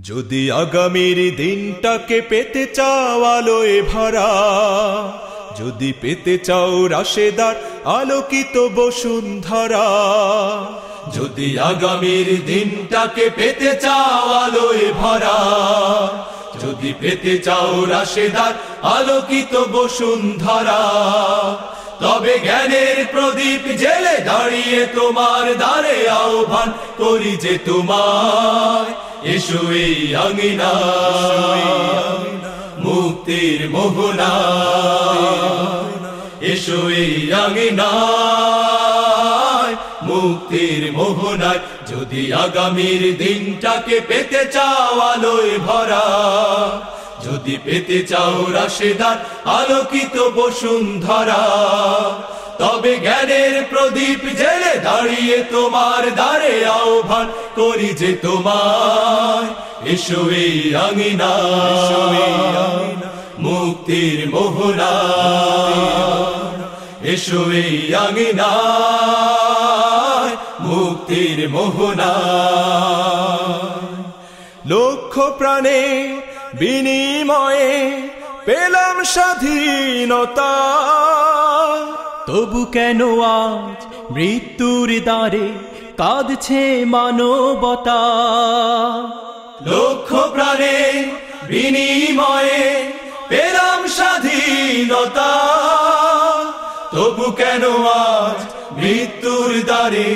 যদি আগামীর দিনটাকে পেতে চাও আলোয় ভরা, যদি পেতে চাও রাশেদার আলোকিত বসুন্ধরা, যদি আগামীর দিনটাকে পেতে চাও আলোয় ভরা, যদি পেতে চাও রাশেদার আলোকিত বসুন্ধরা, তবে জ্ঞানের প্রদীপ জেলে দাঁড়িয়ে তোমার দ্বারে আহ্বান করি যে তোমায়, এসো এই আঙিনায় মুক্তির মোহনায়, এসো এই আঙিনায় মুক্তির মোহনায়। যদি আগামীর দিনটাকে পেতে চাও আলোয় ভরা, যদি পেতে চাও রাশেদার আলোকিত বসুন্ধরা, তবে জ্ঞানের প্রদীপ জেলে দাঁড়িয়ে তোমার দ্বারে আহ্বান করি যে তোমায়, এসো এই আঙিনায় মুক্তির মোহনায়, এসো এই আঙিনায় মুক্তির মোহনায়। লক্ষ প্রাণে বিনিময়ে পেলাম স্বাধীনতা, তবু কেন আজ মৃত্যুর দ্বারে কাঁদছে মানবতা? লক্ষ প্রাণে বিনিময়ে পেলাম স্বাধীনতা, তবু কেন আজ মৃত্যুর দ্বারে